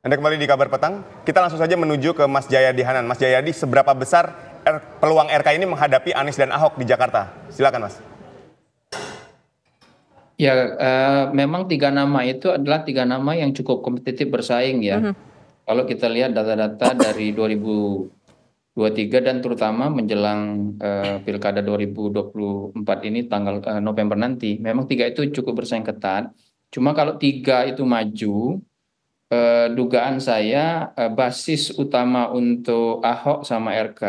Anda kembali di Kabar Petang, kita langsung saja menuju ke Mas Jayadi Hanan. Mas Jayadi, seberapa besar peluang RK ini menghadapi Anies dan Ahok di Jakarta? Silakan, Mas. Ya, memang tiga nama itu adalah tiga nama yang cukup kompetitif bersaing ya. Kalau kita lihat data-data dari 2023 dan terutama menjelang Pilkada 2024 ini tanggal November nanti, memang tiga itu cukup bersaing ketat. Cuma kalau tiga itu maju, dugaan saya basis utama untuk Ahok sama RK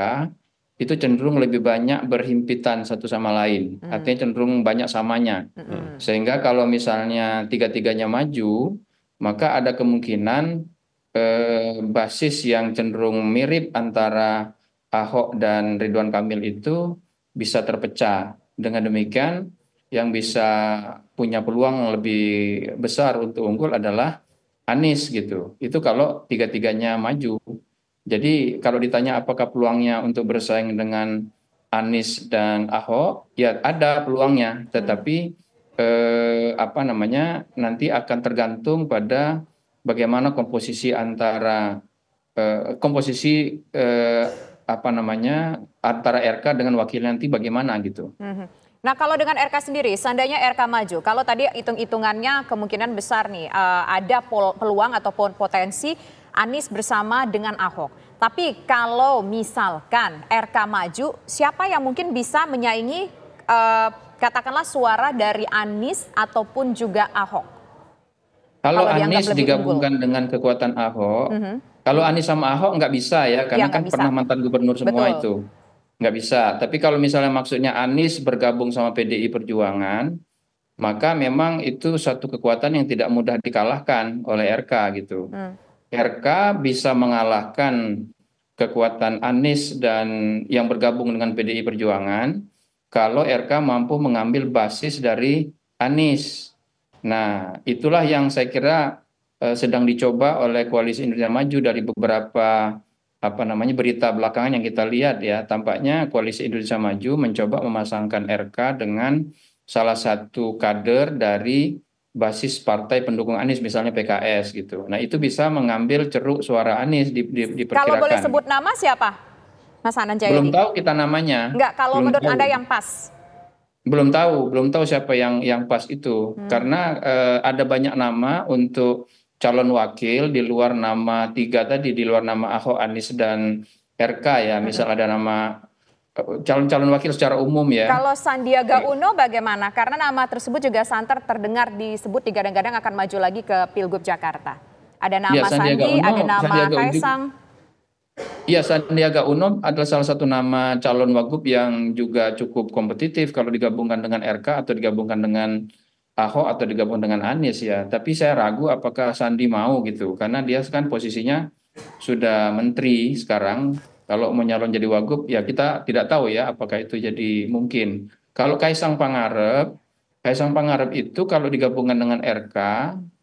itu cenderung lebih banyak berhimpitan satu sama lain, artinya cenderung banyak samanya. Sehingga kalau misalnya tiga-tiganya maju, maka ada kemungkinan basis yang cenderung mirip antara Ahok dan Ridwan Kamil itu bisa terpecah. Dengan demikian, yang bisa punya peluang lebih besar untuk unggul adalah Anies gitu. Itu kalau tiga-tiganya maju. Jadi kalau ditanya apakah peluangnya untuk bersaing dengan Anies dan Ahok, ya ada peluangnya. Tetapi apa namanya nanti akan tergantung pada bagaimana komposisi antara komposisi apa namanya antara RK dengan wakil nanti bagaimana gitu. Nah, kalau dengan RK sendiri, seandainya RK maju, kalau tadi hitung-hitungannya kemungkinan besar nih, ada peluang ataupun potensi Anies bersama dengan Ahok. Tapi kalau misalkan RK maju, siapa yang mungkin bisa menyaingi katakanlah suara dari Anies ataupun juga Ahok? Kalau dianggap Anies lebih digabungkan dengan kekuatan Ahok, kalau Anies sama Ahok nggak bisa ya, karena nggak kan bisa. pernah mantan gubernur semua Betul. itu. Nggak bisa. Tapi kalau misalnya maksudnya Anies bergabung sama PDI Perjuangan, maka memang itu satu kekuatan yang tidak mudah dikalahkan oleh RK gitu. RK bisa mengalahkan kekuatan Anies dan yang bergabung dengan PDI Perjuangan kalau RK mampu mengambil basis dari Anies. Nah, itulah yang saya kira sedang dicoba oleh Koalisi Indonesia Maju dari beberapa apa namanya berita belakangan yang kita lihat ya. Tampaknya Koalisi Indonesia Maju mencoba memasangkan RK dengan salah satu kader dari basis partai pendukung Anies, misalnya PKS gitu. Nah, itu bisa mengambil ceruk suara Anies diperkirakan. Kalau boleh sebut nama siapa, Mas Hanan Belum Jayadi? tahu kita namanya. Enggak, kalau Belum menurut tahu. Anda yang pas? Belum tahu siapa yang pas itu. Karena ada banyak nama untuk calon wakil di luar nama tiga tadi, di luar nama Ahok, Anies dan RK ya. Misal ada nama calon-calon wakil secara umum ya. Kalau Sandiaga Uno bagaimana? Karena nama tersebut juga santer terdengar disebut digadang-gadang akan maju lagi ke Pilgub Jakarta. Ada nama Ya, Sandiaga Sandi, Uno, ada nama Sandiaga Uno. Kaisang. Iya, Sandiaga Uno adalah salah satu nama calon wagub yang juga cukup kompetitif kalau digabungkan dengan RK atau digabungkan dengan Ahok atau digabungkan dengan Anies ya. Tapi saya ragu apakah Sandi mau gitu, karena dia kan posisinya sudah menteri sekarang. Kalau mau nyalon jadi wagub ya kita tidak tahu ya apakah itu jadi mungkin. Kalau Kaisang Pangarep itu kalau digabungkan dengan RK,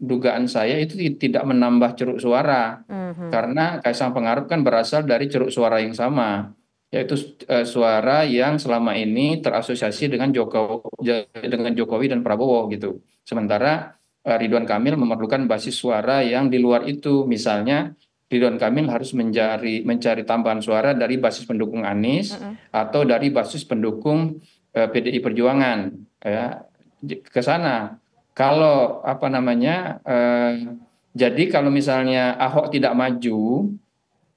dugaan saya itu tidak menambah ceruk suara. Karena Kaisang Pangarep kan berasal dari ceruk suara yang sama, yaitu suara yang selama ini terasosiasi dengan Jokowi dan Prabowo gitu. Sementara Ridwan Kamil memerlukan basis suara yang di luar itu. Misalnya Ridwan Kamil harus mencari tambahan suara dari basis pendukung Anies atau dari basis pendukung PDI Perjuangan ya, ke sana. Kalau apa namanya jadi kalau misalnya Ahok tidak maju,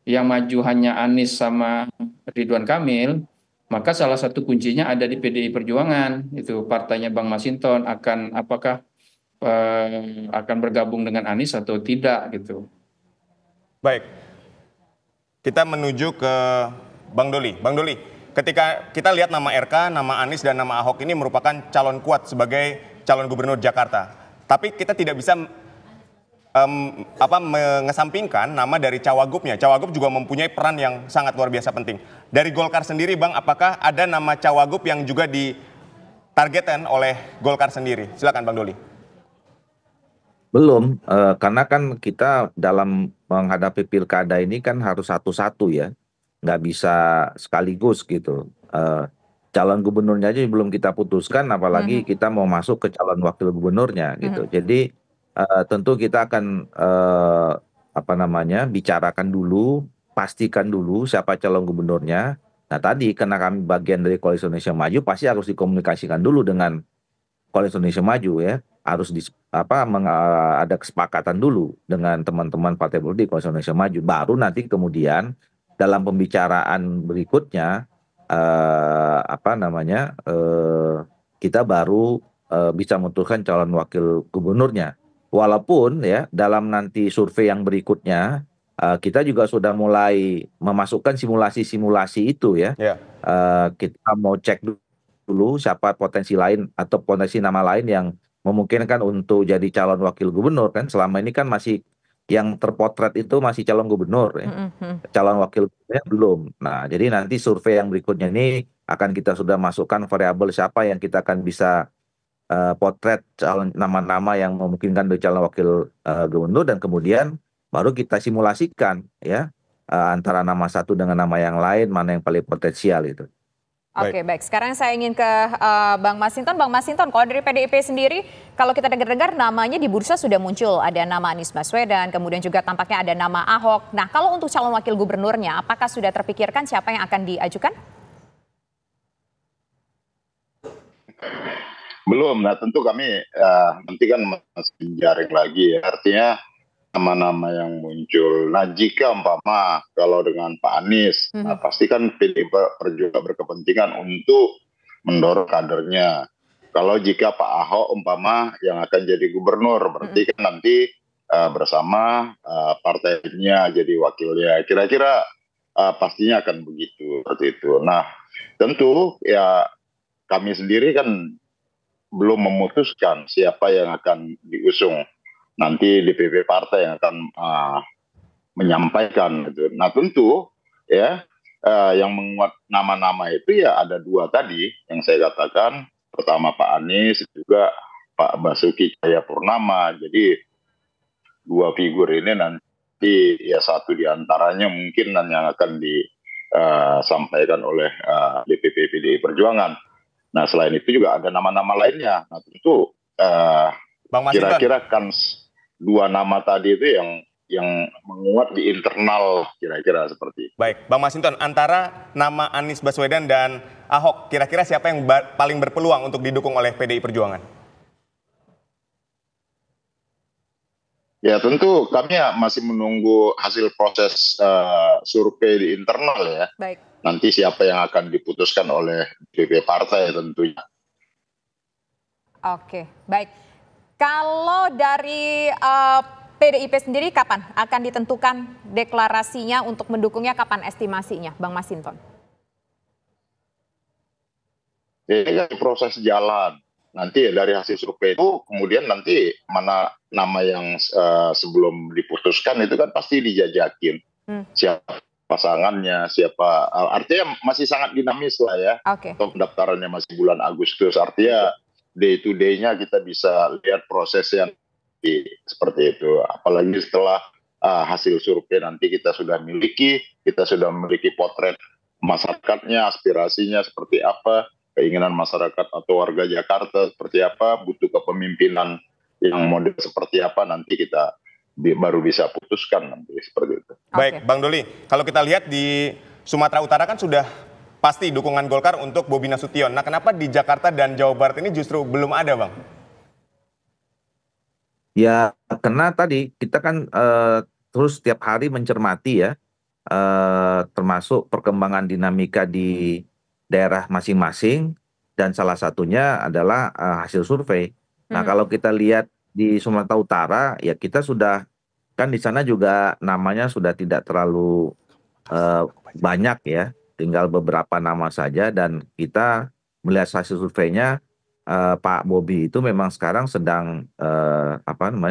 yang maju hanya Anies sama Ridwan Kamil, maka salah satu kuncinya ada di PDI Perjuangan. Itu partainya Bang Masinton apakah akan bergabung dengan Anies atau tidak gitu. Baik, kita menuju ke Bang Doli. Bang Doli, ketika kita lihat nama RK, nama Anies dan nama Ahok ini merupakan calon kuat sebagai calon gubernur Jakarta. Tapi kita tidak bisa mengesampingkan nama dari Cawagupnya. Cawagup juga mempunyai peran yang sangat luar biasa penting. Dari Golkar sendiri, Bang, apakah ada nama Cawagup yang juga ditargetkan oleh Golkar sendiri? Silakan, Bang Doli. Belum, karena kan kita dalam menghadapi pilkada ini kan harus satu-satu ya, nggak bisa sekaligus gitu. Calon gubernurnya aja belum kita putuskan, apalagi kita mau masuk ke calon wakil gubernurnya gitu. Jadi tentu kita akan apa namanya, bicarakan dulu, pastikan dulu siapa calon gubernurnya. Nah tadi karena kami bagian dari Koalisi Indonesia Maju, pasti harus dikomunikasikan dulu dengan Koalisi Indonesia Maju ya, harus ada kesepakatan dulu dengan teman-teman partai politik Koalisi Indonesia Maju. Baru nanti kemudian dalam pembicaraan berikutnya apa namanya kita baru bisa memutuskan calon wakil gubernurnya. Walaupun ya dalam nanti survei yang berikutnya kita juga sudah mulai memasukkan simulasi-simulasi itu ya. Ya. Kita mau cek dulu siapa potensi lain atau potensi nama lain yang memungkinkan untuk jadi calon wakil gubernur kan. Selama ini kan masih yang terpotret itu masih calon gubernur ya. Calon wakil gubernurnya belum. Nah, jadi nanti survei yang berikutnya ini akan kita sudah masukkan variabel siapa yang kita akan bisa potret calon nama-nama yang memungkinkan dari calon wakil gubernur, dan kemudian baru kita simulasikan ya antara nama satu dengan nama yang lain mana yang paling potensial itu. Oke, baik. Sekarang saya ingin ke Bang Masinton. Bang Masinton, kalau dari PDIP sendiri, kalau kita dengar-dengar namanya di bursa sudah muncul. Ada nama Anies Baswedan, kemudian juga tampaknya ada nama Ahok. Nah, kalau untuk calon wakil gubernurnya, apakah sudah terpikirkan siapa yang akan diajukan? Belum. Nah tentu kami nanti kan masih menjaring lagi ya. Artinya nama-nama yang muncul. Nah jika umpama kalau dengan Pak Anies, nah pasti kan PDIP juga berkepentingan untuk mendorong kadernya. Kalau jika Pak Ahok umpama yang akan jadi gubernur, berarti kan nanti bersama partainya jadi wakilnya. Kira-kira pastinya akan begitu, seperti itu. Nah tentu ya kami sendiri kan belum memutuskan siapa yang akan diusung. Nanti DPP partai yang akan menyampaikan. Gitu. Nah tentu ya yang menguat nama-nama itu ya ada dua tadi yang saya katakan. Pertama Pak Anies, juga Pak Basuki Cahayapurnama. Jadi dua figur ini nanti ya satu diantaranya mungkin yang akan disampaikan oleh DPP PDI Perjuangan. Nah selain itu juga ada nama-nama lainnya. Nah tentu kira-kira kan dua nama tadi itu yang menguat di internal kira-kira seperti itu. Baik, Bang Masinton, antara nama Anies Baswedan dan Ahok, kira-kira siapa yang paling berpeluang untuk didukung oleh PDI Perjuangan? Ya tentu kami masih menunggu hasil proses survei di internal ya. Baik. Nanti siapa yang akan diputuskan oleh DPP partai tentunya. Oke, baik. Kalau dari PDIP sendiri kapan akan ditentukan deklarasinya untuk mendukungnya, kapan estimasinya, Bang Masinton? Ini kan proses jalan. Nanti dari hasil survei itu kemudian nanti mana nama yang sebelum diputuskan itu kan pasti dijajakin. Siapa pasangannya, siapa, artinya masih sangat dinamis lah ya. Atau pendaftarannya masih bulan Agustus, artinya day to day-nya kita bisa lihat prosesnya seperti itu. Apalagi setelah hasil survei nanti kita sudah memiliki potret masyarakatnya, aspirasinya seperti apa, keinginan masyarakat atau warga Jakarta seperti apa, butuh kepemimpinan yang model seperti apa, nanti kita baru bisa putuskan nanti seperti itu. Baik, Bang Doli, kalau kita lihat di Sumatera Utara kan sudah pasti dukungan Golkar untuk Bobi Nasution. Nah, kenapa di Jakarta dan Jawa Barat ini justru belum ada, Bang? Ya, karena tadi kita kan terus setiap hari mencermati ya, termasuk perkembangan dinamika di daerah masing-masing, dan salah satunya adalah hasil survei. Nah, kalau kita lihat di Sumatera Utara, ya kita sudah, kan di sana juga namanya sudah tidak terlalu banyak ya, tinggal beberapa nama saja, dan kita melihat hasil surveinya, Pak Bobi itu memang sekarang sedang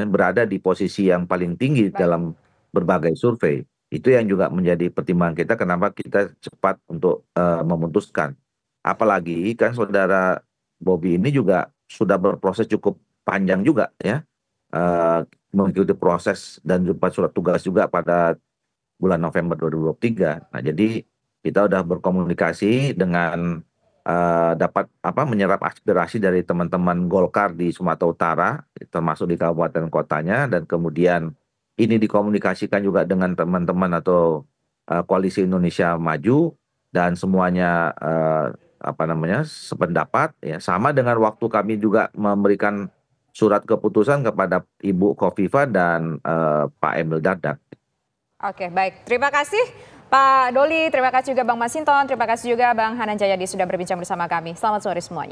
berada di posisi yang paling tinggi dalam berbagai survei. Itu yang juga menjadi pertimbangan kita kenapa kita cepat untuk memutuskan. Apalagi kan saudara Bobi ini juga sudah berproses cukup panjang juga ya, mengikuti proses dan juga surat tugas juga pada bulan November 2023. Nah jadi kita udah berkomunikasi dengan dapat menyerap aspirasi dari teman-teman Golkar di Sumatera Utara, termasuk di kabupaten kotanya, dan kemudian ini dikomunikasikan juga dengan teman-teman atau Koalisi Indonesia Maju dan semuanya sependapat ya, sama dengan waktu kami juga memberikan surat keputusan kepada Ibu Khofifah dan Pak Emil Dardak. Oke, baik. Terima kasih Pak Doli, terima kasih juga Bang Masinton, terima kasih juga Bang Hanan Jayadi sudah berbincang bersama kami. Selamat sore semuanya.